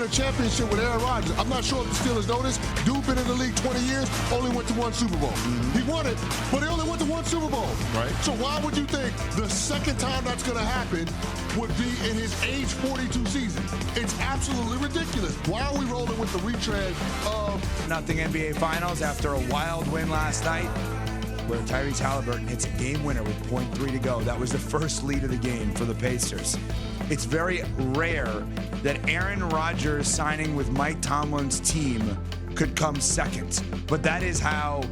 a championship with Aaron Rodgers. I'm not sure if the Steelers know this. Dude been in the league 20 years, only went to one Super Bowl. He won it, but he only went to one Super Bowl. Right. So why would you think the second time that's going to happen would be in his age 42 season? It's absolutely ridiculous. Why are we rolling with the retread of... Nothing NBA Finals after a wild win last night where Tyrese Halliburton hits a game winner with 0.3 to go. That was the first lead of the game for the Pacers. It's very rare that Aaron Rodgers signing with Mike Tomlin's team could come second. But that is how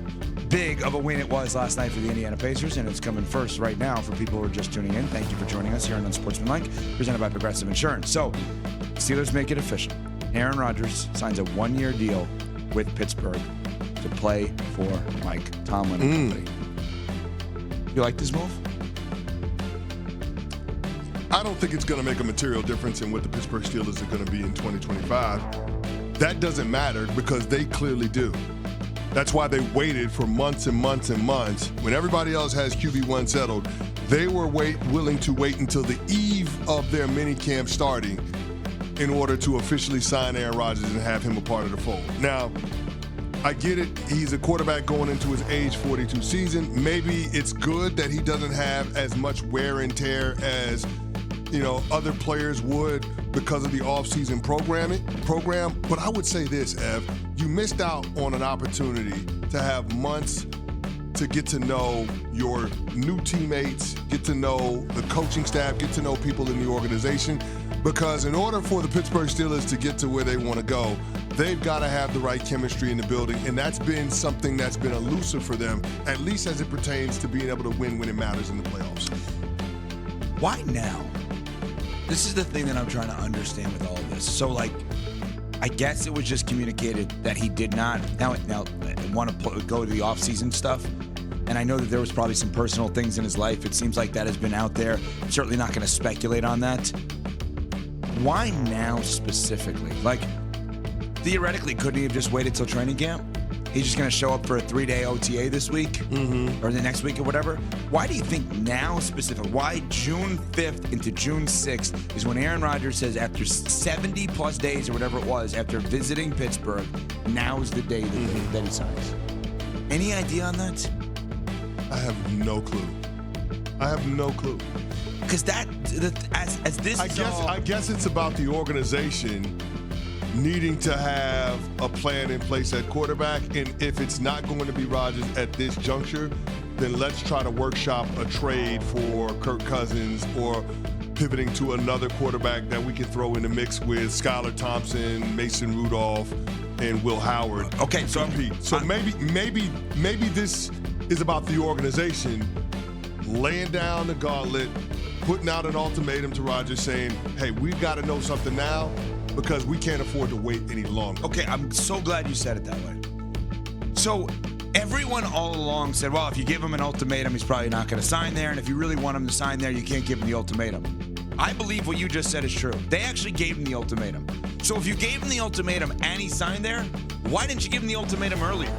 big of a win it was last night for the Indiana Pacers, and it's coming first right now for people who are just tuning in. Thank you for joining us here on Unsportsmanlike, presented by Progressive Insurance. So, Steelers make it official. Aaron Rodgers signs a one-year deal with Pittsburgh to play for Mike Tomlin and company. You like this move? I don't think it's going to make a material difference in what the Pittsburgh Steelers are going to be in 2025. That doesn't matter because they clearly do. That's why they waited for months and months and months. When everybody else has QB1 settled, they were willing to wait until the eve of their minicamp starting in order to officially sign Aaron Rodgers and have him a part of the fold. Now, I get it. He's a quarterback going into his age 42 season. Maybe it's good that he doesn't have as much wear and tear as, other players would because of the offseason program. But I would say this, Ev, you missed out on an opportunity to have months to get to know your new teammates, get to know the coaching staff, get to know people in the organization. Because in order for the Pittsburgh Steelers to get to where they want to go, they've got to have the right chemistry in the building. And that's been something that's been elusive for them, at least as it pertains to being able to win when it matters in the playoffs. Why now? This is the thing that I'm trying to understand with all of this. So, I guess it was just communicated that he did not now want to go to the offseason stuff. And I know that there was probably some personal things in his life. It seems like that has been out there. I'm certainly not going to speculate on that. Why now specifically? Theoretically, couldn't he have just waited till training camp? He's just going to show up for a 3-day OTA this week or the next week or whatever. Why do you think now specifically? Why June 5th into June 6th is when Aaron Rodgers says after 70-plus days or whatever it was, after visiting Pittsburgh, now is the day that he signs? Any idea on that? I have no clue. Because as this I guess it's about the organization needing to have a plan in place at quarterback, and if it's not going to be Rodgers at this juncture, then let's try to workshop a trade for Kirk Cousins or pivoting to another quarterback that we can throw in the mix with Skylar Thompson, Mason Rudolph, and Will Howard. Okay, so maybe this is about the organization laying down the gauntlet, putting out an ultimatum to Rodgers saying, hey, we've got to know something now because we can't afford to wait any longer. Okay, I'm so glad you said it that way. So everyone all along said, well, if you give him an ultimatum, he's probably not going to sign there. And if you really want him to sign there, you can't give him the ultimatum. I believe what you just said is true. They actually gave him the ultimatum. So if you gave him the ultimatum and he signed there, why didn't you give him the ultimatum earlier?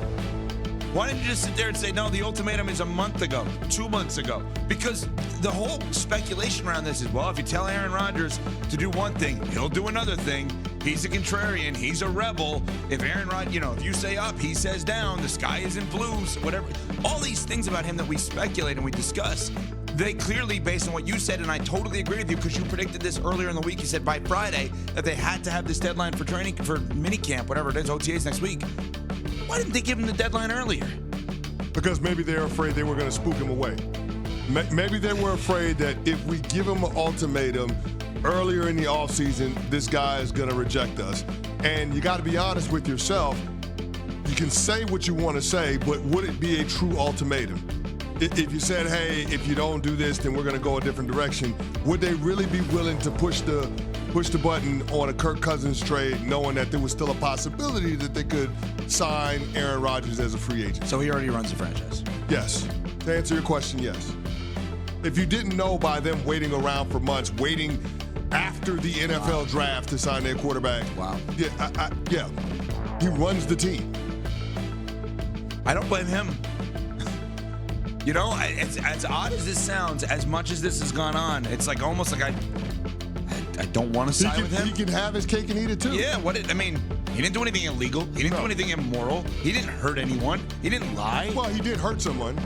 Why didn't you just sit there and say, no, the ultimatum is a month ago, 2 months ago? Because the whole speculation around this is, well, if you tell Aaron Rodgers to do one thing, he'll do another thing. He's a contrarian. He's a rebel. If Aaron Rodgers, if you say up, he says down. The sky is in blues, whatever. All these things about him that we speculate and we discuss, they clearly, based on what you said, and I totally agree with you because you predicted this earlier in the week. You said by Friday that they had to have this deadline for training, for minicamp, whatever it is, OTAs next week. Why didn't they give him the deadline earlier? Because maybe they're afraid they were going to spook him away. Maybe they were afraid that if we give him an ultimatum earlier in the offseason, this guy is going to reject us. And you got to be honest with yourself. You can say what you want to say, but would it be a true ultimatum? If you said, hey, if you don't do this, then we're going to go a different direction, would they really be willing to push the button on a Kirk Cousins trade, knowing that there was still a possibility that they could sign Aaron Rodgers as a free agent? So he already runs the franchise? Yes. To answer your question, yes. If you didn't know by them waiting around for months, waiting after the NFL draft to sign their quarterback. Wow. Yeah, he runs the team. I don't blame him. As odd as this sounds, as much as this has gone on, it's almost like don't want to side with him. He can have his cake and eat it too. Yeah, he didn't do anything illegal. He didn't do anything immoral. He didn't hurt anyone. He didn't lie. Well, he did hurt someone.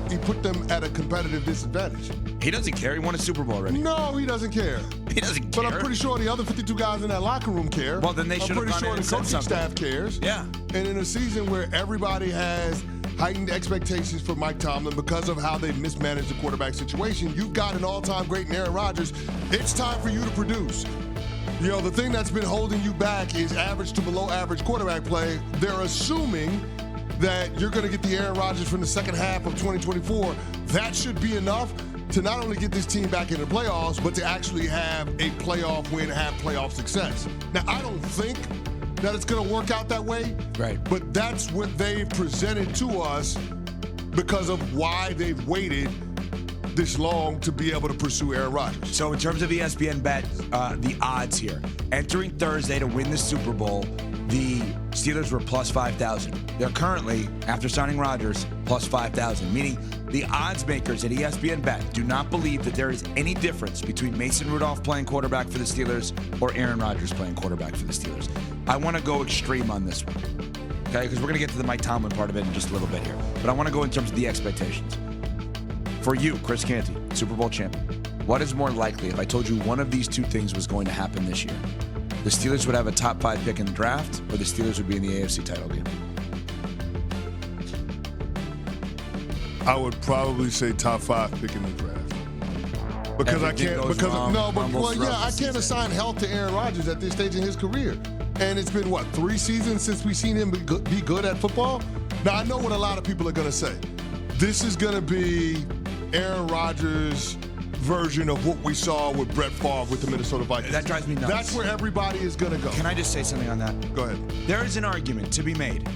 He put them at a competitive disadvantage. He doesn't care. He won a Super Bowl already. No, he doesn't care. He doesn't care. But I'm pretty sure the other 52 guys in that locker room care. Well, then they should have gone in and said I'm pretty sure the coaching staff cares. Yeah. And in a season where everybody has heightened expectations for Mike Tomlin because of how they've mismanaged the quarterback situation, you've got an all-time great in Aaron Rodgers. It's time for you to produce. You know, the thing that's been holding you back is average to below average quarterback play. They're assuming that you're going to get the Aaron Rodgers from the second half of 2024. That should be enough to not only get this team back into the playoffs, but to actually have a playoff win, have playoff success. Now, I don't think that it's going to work out that way. Right. But that's what they've presented to us because of why they've waited this long to be able to pursue Aaron Rodgers. So in terms of ESPN bet, the odds here, entering Thursday to win the Super Bowl, the Steelers were plus 5,000. They're currently, after signing Rodgers, plus 5,000, meaning the odds makers at ESPN Bet do not believe that there is any difference between Mason Rudolph playing quarterback for the Steelers or Aaron Rodgers playing quarterback for the Steelers. I want to go extreme on this one, okay? Because we're going to get to the Mike Tomlin part of it in just a little bit here. But I want to go in terms of the expectations. For you, Chris Canty, Super Bowl champion, what is more likely if I told you one of these two things was going to happen this year? The Steelers would have a top 5 pick in the draft, or the Steelers would be in the AFC title game? I would probably say top 5 pick in the draft. Because I can't assign health to Aaron Rodgers at this stage in his career. And it's been, 3 seasons since we've seen him be good at football? Now, I know what a lot of people are going to say. This is going to be Aaron Rodgers' version of what we saw with Brett Favre with the Minnesota Vikings. That drives me nuts. That's where everybody is going to go. Can I just say something on that? Go ahead. There is an argument to be made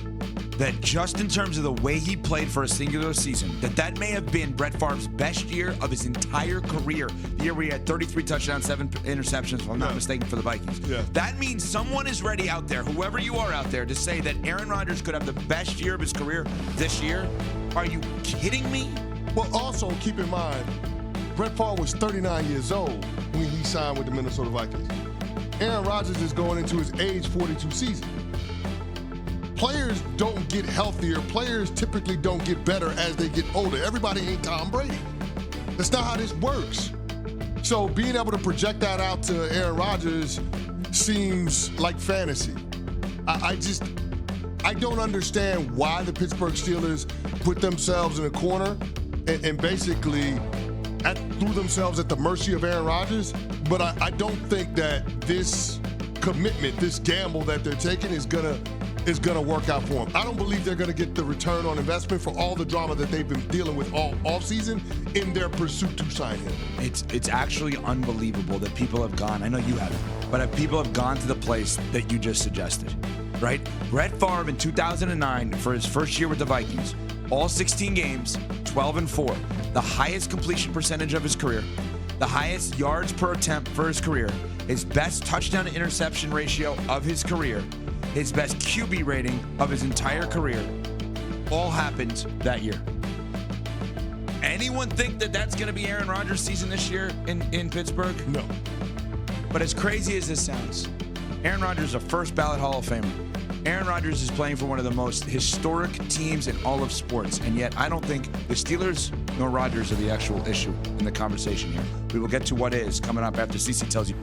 that just in terms of the way he played for a singular season, that may have been Brett Favre's best year of his entire career. The year where he had 33 touchdowns, 7 interceptions, if I'm not mistaken, for the Vikings. Yeah. That means someone is ready out there, whoever you are out there, to say that Aaron Rodgers could have the best year of his career this year. Are you kidding me? Well, also keep in mind, Brett Favre was 39 years old when he signed with the Minnesota Vikings. Aaron Rodgers is going into his age 42 season. Players don't get healthier. Players typically don't get better as they get older. Everybody ain't Tom Brady. That's not how this works. So being able to project that out to Aaron Rodgers seems like fantasy. I don't understand why the Pittsburgh Steelers put themselves in a corner and basically threw themselves at the mercy of Aaron Rodgers. But I don't think that this commitment, this gamble that they're taking is gonna work out for them. I don't believe they're gonna get the return on investment for all the drama that they've been dealing with all offseason in their pursuit to sign him. It's actually unbelievable that people have gone, I know you haven't, but people have gone to the place that you just suggested, right? Brett Favre in 2009, for his first year with the Vikings, all 16 games, 12-4, the highest completion percentage of his career, the highest yards per attempt for his career, his best touchdown to interception ratio of his career, his best QB rating of his entire career, all happened that year. Anyone think that that's going to be Aaron Rodgers' season this year in Pittsburgh? No. But as crazy as this sounds, Aaron Rodgers is a first ballot Hall of Famer. Aaron Rodgers is playing for one of the most historic teams in all of sports, and yet I don't think the Steelers nor Rodgers are the actual issue in the conversation here. We will get to what is coming up after CC tells you.